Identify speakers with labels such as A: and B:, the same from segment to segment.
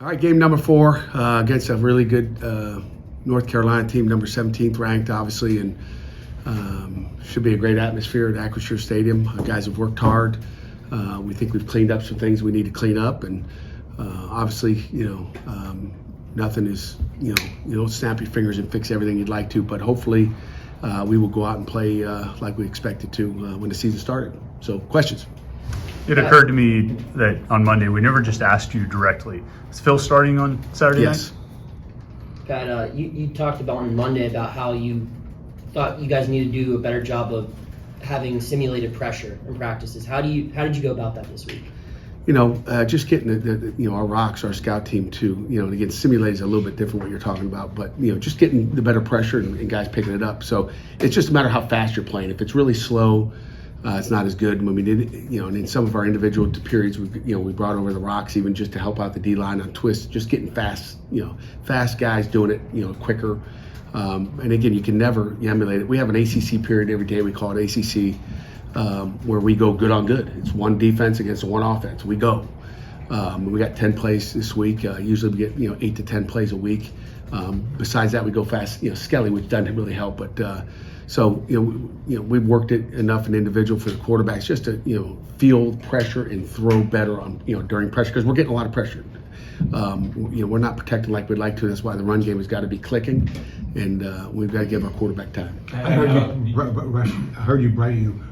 A: All right, game number 4 against a really good North Carolina team, number 17th ranked, obviously, and should be a great atmosphere at Acrisure Stadium. Guys have worked hard. We think we've cleaned up some things we need to clean up, and obviously, nothing is, you don't snap your fingers and fix everything you'd like to, but hopefully we will go out and play like we expected to when the season started. So, questions?
B: It occurred to me that on Monday we never just asked you directly. Is Phil starting on Saturday
A: Yes.
B: night?
C: Pat, you talked about on Monday about how you thought you guys need to do a better job of having simulated pressure in practices. How did you go about that this week?
A: Just getting our rocks, our scout team too. And again, simulate is a little bit different what you're talking about, but just getting the better pressure and guys picking it up. So it's just a matter of how fast you're playing. If it's really slow, it's not as good. When we did, and in some of our individual periods, we brought over the rocks even just to help out the D line on twists. Just getting fast, fast guys doing it, quicker. And again, you can never emulate it. We have an ACC period every day. We call it ACC, where we go good on good. It's one defense against one offense. We go. We got 10 plays this week. Usually we get 8 to 10 plays a week. Besides that, we go fast. Skelly, which doesn't really help, but. So we've worked it enough in individual for the quarterbacks just to feel pressure and throw better on during pressure, because we're getting a lot of pressure. We're not protecting like we'd like to. That's why the run game has got to be clicking, and we've got to give our quarterback time.
D: I heard you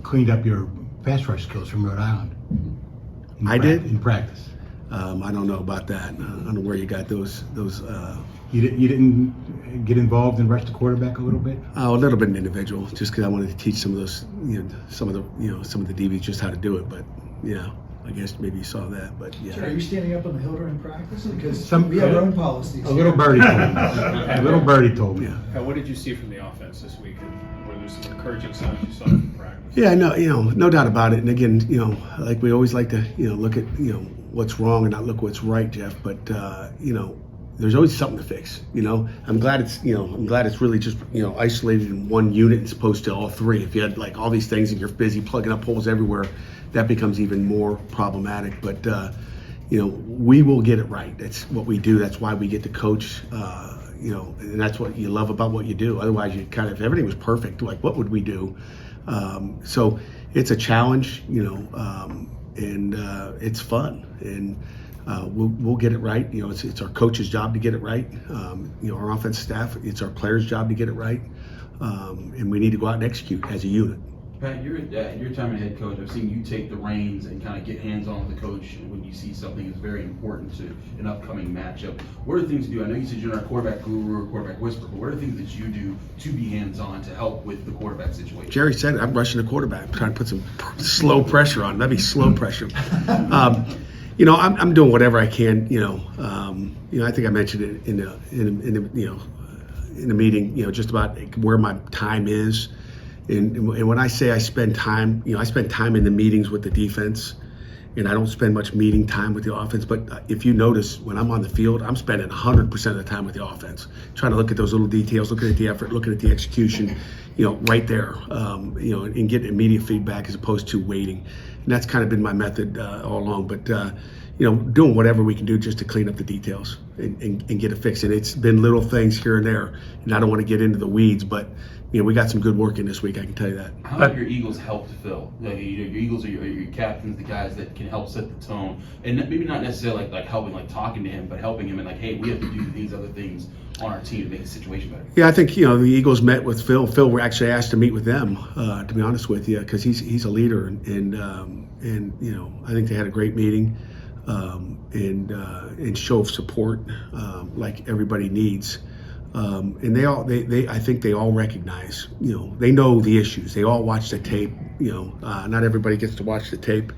D: cleaned up your pass rush skills from Rhode Island. In practice.
A: I don't know about that. I don't know where you got those.
D: You didn't get involved and rush the quarterback a little bit?
A: A little bit in individual, just because I wanted to teach some of those, some of the DBs just how to do it. But yeah, I guess maybe you saw that. But yeah.
E: Sure, are you standing up on the hill during practice? Because
D: we
E: have our own policies.
D: A little birdie told me. A little birdie told me.
A: Yeah.
F: What did you see from the offense this week? And were there some encouraging signs you saw from practice?
A: Yeah, no doubt about it. And again, like we always like to, look at, what's wrong and not look what's right, Jeff. But there's always something to fix. I'm glad it's really just isolated in one unit as opposed to all three. If you had like all these things and you're busy plugging up holes everywhere, that becomes even more problematic. But we will get it right. That's what we do. That's why we get to coach. And that's what you love about what you do. Otherwise, you if everything was perfect, like what would we do? So it's a challenge, and it's fun, and we'll get it right. It's our coach's job to get it right. Our offense staff, it's our players' job to get it right, and we need to go out and execute as a unit.
G: Pat, your time as head coach, I've seen you take the reins and kind of get hands-on with the coach when you see something that's very important to an upcoming matchup. What are the things you do? I know you said you're not a quarterback guru or quarterback whisperer, but what are the things that you do to be hands-on to help with the quarterback situation?
A: Jerry said it. I'm rushing the quarterback, trying to put some slow pressure on. That'd be slow pressure. I'm doing whatever I can. I think I mentioned it in the meeting. Just about where my time is. And when I say I spend time, I spend time in the meetings with the defense, and I don't spend much meeting time with the offense. But if you notice, when I'm on the field, I'm spending 100% of the time with the offense, trying to look at those little details, looking at the effort, looking at the execution, right there, and get immediate feedback as opposed to waiting. And that's kind of been my method all along. But doing whatever we can do just to clean up the details and get it fixed. And it's been little things here and there, and I don't want to get into the weeds, but we got some good work in this week, I can tell you that.
G: How have your Eagles helped Phil? Your Eagles are your captains, the guys that can help set the tone, and maybe not necessarily like helping, like talking to him, but helping him and hey, we have to do these other things on our team to make the situation better.
A: Yeah, I think the Eagles met with Phil. Phil were actually asked to meet with them, to be honest with you, because he's a leader, and I think they had a great meeting, and show of support, like everybody needs. And I think they all recognize, they know the issues. They all watch the tape. Not everybody gets to watch the tape,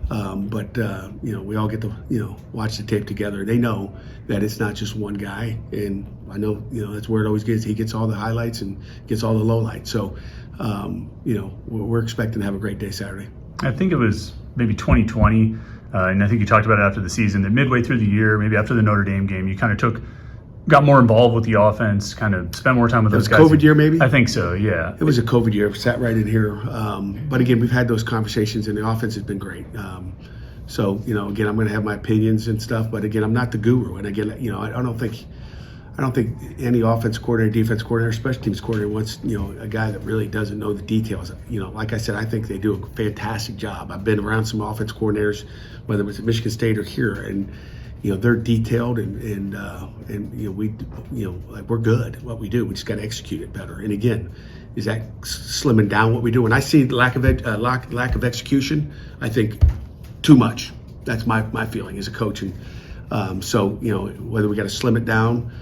A: but we all get to watch the tape together. They know that it's not just one guy, and I know that's where it always gets. He gets all the highlights and gets all the lowlights. So we're expecting to have a great day Saturday.
B: I think it was maybe 2020, and I think you talked about it after the season, that midway through the year, maybe after the Notre Dame game, you kind of got more involved with the offense, kind of spent more time with those guys.
A: COVID year, maybe?
B: I think so, yeah.
A: It was a COVID year. Sat right in here. But again, we've had those conversations, and the offense has been great. So, again, I'm going to have my opinions and stuff, but again, I'm not the guru. And again, I don't think any offense coordinator, defense coordinator, special teams coordinator wants, a guy that really doesn't know the details. Like I said, I think they do a fantastic job. I've been around some offense coordinators, whether it was at Michigan State or here, and they're detailed and we're good at what we do. We just got to execute it better. And again, is that slimming down what we do? When I see lack of execution, I think too much. That's my feeling as a coach. And so whether we got to slim it down,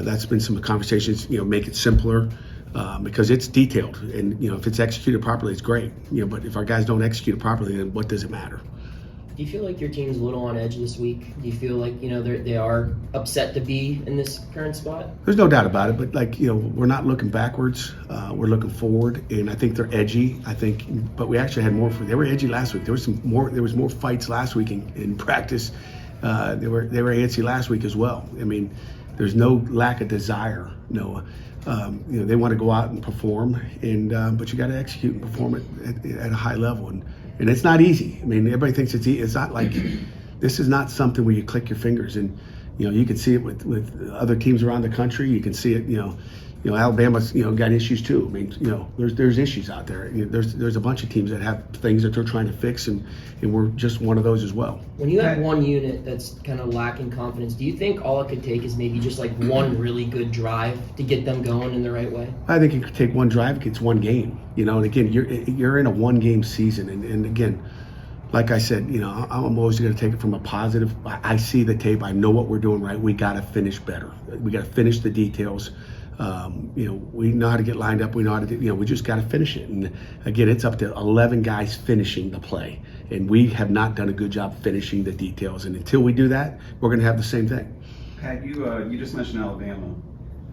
A: that's been some conversations. Make it simpler because it's detailed, and if it's executed properly, it's great. But if our guys don't execute it properly, then what does it matter?
C: Do you feel like your team's a little on edge this week? Do you feel like they are upset to be in this current spot?
A: There's no doubt about it, but we're not looking backwards. We're looking forward, and I think they're edgy. But we actually had more. They were edgy last week. There was more fights last week in practice. They were antsy last week as well. I mean, there's no lack of desire, Noah. They want to go out and perform, but you got to execute and perform it at a high level, and it's not easy. I mean, everybody thinks it's easy. It's not like this is not something where you click your fingers, and you can see it with other teams around the country. You can see it, Alabama's got issues too. I mean, there's issues out there. There's a bunch of teams that have things that they're trying to fix, and we're just one of those as well.
C: When you have one unit that's kind of lacking confidence, do you think all it could take is maybe just like one really good drive to get them going in the right way?
A: I think it could take one drive, it's one game. And again, you're in a one-game season, and again, like I said, I'm always going to take it from a positive. I see the tape. I know what we're doing right. We got to finish better. We got to finish the details. We know how to get lined up. We know how to we just got to finish it. And again, it's up to 11 guys finishing the play. And we have not done a good job finishing the details. And until we do that, we're going to have the same thing.
H: Pat, you just mentioned Alabama.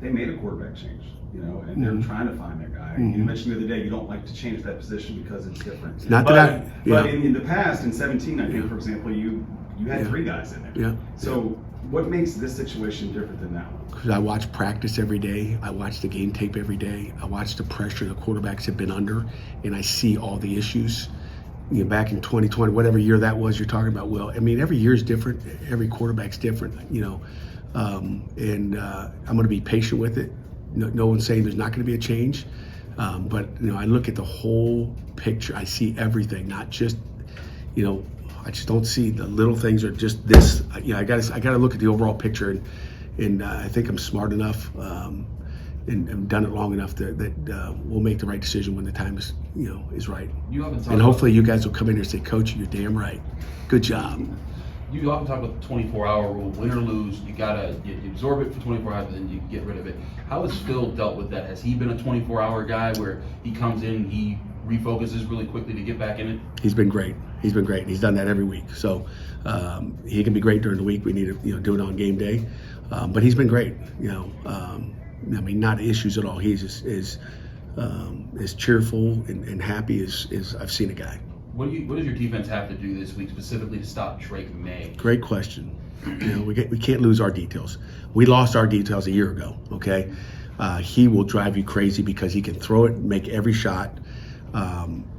H: They made a quarterback change, and they're trying to find their guy. You mentioned the other day you don't like to change that position because it's different. But in the past, in 17, I think, for example, you had 3 guys in there.
A: Yeah.
H: So what makes this situation different than that one?
A: Because I watch practice every day. I watch the game tape every day. I watch the pressure the quarterbacks have been under, and I see all the issues. Back in 2020, whatever year that was you're talking about, Will. I mean, every year is different. Every quarterback's different, I'm going to be patient with it. No one's saying there's not going to be a change, but I look at the whole picture. I see everything, not just I just don't see the little things or just this. I got to look at the overall picture, and I think I'm smart enough and done it long enough that we'll make the right decision when the time is right. And hopefully you guys will come in here and say, Coach, you're damn right. Good job.
G: You often talk about the 24-hour rule, win or lose. You absorb it for 24 hours, and then you get rid of it. How has Phil dealt with that? Has he been a 24-hour guy where he comes in, he refocuses really quickly to get back in it?
A: He's been great. He's done that every week. So he can be great during the week. We need to do it on game day. But he's been great. Not issues at all. He's as cheerful and happy as I've seen a guy.
G: What does your defense have to do this week specifically to stop Drake May?
A: Great question. We can't lose our details. We lost our details a year ago. Okay, he will drive you crazy because he can throw it, make every shot.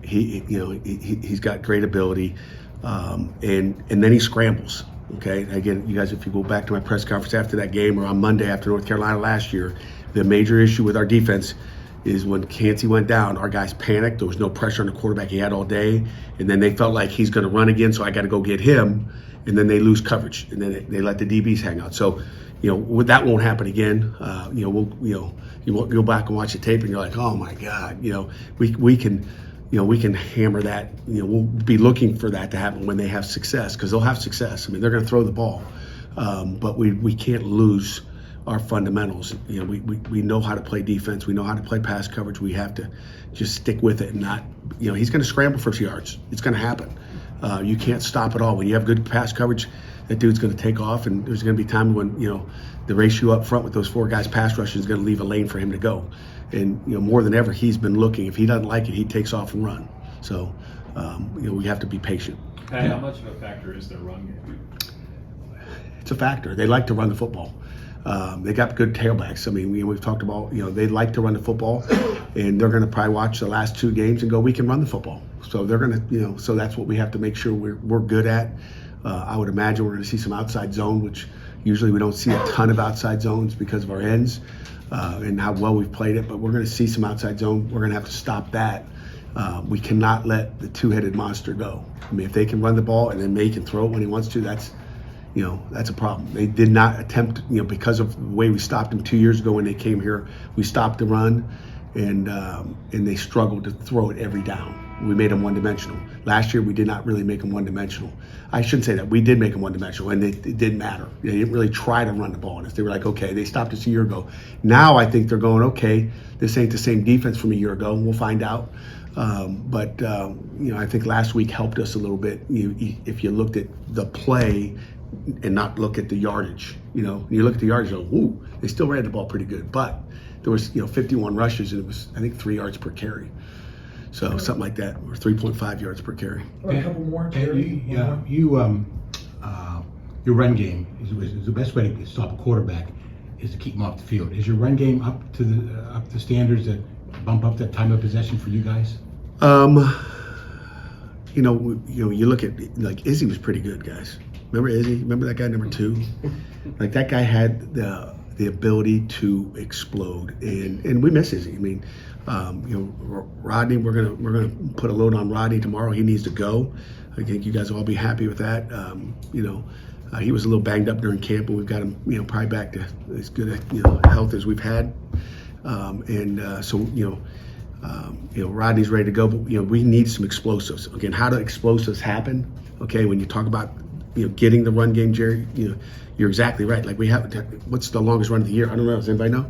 A: He's got great ability, and then he scrambles. Okay, again, you guys, if you go back to my press conference after that game or on Monday after North Carolina last year, the major issue with our defense is when Cansey went down, our guys panicked. There was no pressure on the quarterback he had all day, and then they felt like he's going to run again, so I got to go get him, and then they lose coverage, and then they let the DBs hang out. So, that won't happen again. You won't go back and watch the tape, and you're like, oh my God, we can hammer that. We'll be looking for that to happen when they have success, because they'll have success. I mean, they're going to throw the ball, but we can't lose our fundamentals. We know how to play defense. We know how to play pass coverage. We have to just stick with it and not. He's going to scramble for 2 yards. It's going to happen. You can't stop it all. When you have good pass coverage, that dude's going to take off, and there's going to be time when the ratio up front with those 4 guys pass rushing is going to leave a lane for him to go. And more than ever, he's been looking. If he doesn't like it, he takes off and run. So we have to be patient.
F: How much of a factor is their run game?
A: It's a factor. They like to run the football. They got good tailbacks. I mean, we've talked about, they like to run the football, and they're going to probably watch the last 2 games and go, we can run the football. So they're going to, so that's what we have to make sure we're good at. I would imagine we're going to see some outside zone, which usually we don't see a ton of outside zones because of our ends and how well we've played it. But we're going to see some outside zone. We're going to have to stop that. We cannot let the 2-headed monster go. I mean, if they can run the ball and then May can throw it when he wants to, that's a problem. They did not attempt, because of the way we stopped them 2 years ago when they came here. We stopped the run, and they struggled to throw it every down. We made them one-dimensional. Last year, we did not really make them one-dimensional. I shouldn't say that. We did make them one-dimensional, and it didn't matter. They didn't really try to run the ball on us. They were like, okay, they stopped us a year ago. Now I think they're going, okay, this ain't the same defense from a year ago, and we'll find out. But I think last week helped us a little bit. If you looked at the play and not look at the yardage, you look at the yardage, you go, ooh, they still ran the ball pretty good. But there was 51 rushes, and it was, I think, 3 yards per carry. So something like that, or 3.5 yards per carry.
E: A couple more.
D: Terry, your run game is the best way to stop a quarterback is to keep him off the field. Is your run game up to standards that bump up that time of possession for you guys?
A: You look at, like, Izzy was pretty good, guys. Remember Izzy? Remember that guy, number 2? Like, that guy had the ability to explode, and we miss Izzy. I mean, Rodney, we're gonna put a load on Rodney tomorrow. He needs to go. I think you guys will all be happy with that. He was a little banged up during camp, and we've got him, probably back to as good a health as we've had. Rodney's ready to go, but we need some explosives. Again, how do explosives happen? Okay, when you talk about getting the run game, Jerry, you're exactly right. Like, we have, what's the longest run of the year? I don't know. Does anybody know?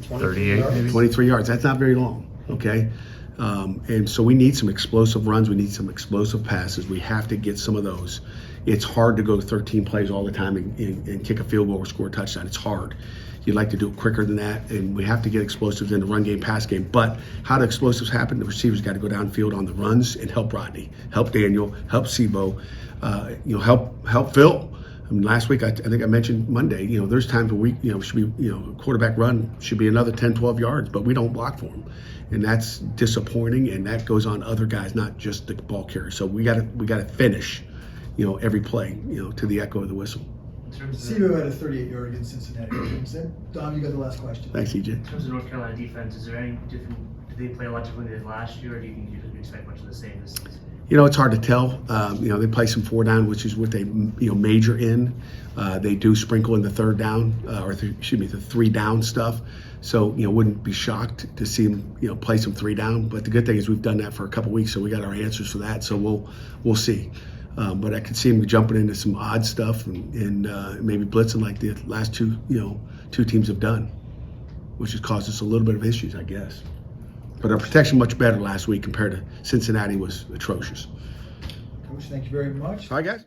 B: 38 maybe.
A: 23 yards. That's not very long. Okay, and so we need some explosive runs. We need some explosive passes. We have to get some of those. It's hard to go 13 plays all the time and kick a field goal or score a touchdown. It's hard. You'd like to do it quicker than that, and we have to get explosives in the run game, pass game. But how do explosives happen? The receivers got to go downfield on the runs and help Rodney, help Daniel, help Sebo, help Phil. I mean, last week, I think I mentioned Monday, there's times where we, should be, quarterback run should be another 10, 12 yards, but we don't block for them. And that's disappointing, and that goes on other guys, not just the ball carrier. So we got to finish, every play, to the echo of the whistle.
E: Sebo had a 38-yard against Cincinnati. Dom, you got the last question.
A: Thanks, EJ.
I: In terms of North Carolina defense, is there any different? Did they play a lot differently than last year, or do you think you could expect much of the same this season?
A: It's hard to tell. They play some 4 down, which is what they major in. They do sprinkle in the 3rd down, the 3 down stuff. So wouldn't be shocked to see them play some 3 down. But the good thing is we've done that for a couple weeks, so we got our answers for that. So we'll see. But I could see them jumping into some odd stuff and maybe blitzing like the last 2 teams have done, which has caused us a little bit of issues, I guess. But our protection much better last week compared to Cincinnati was atrocious.
E: Coach, thank you very much.
A: All right, guys.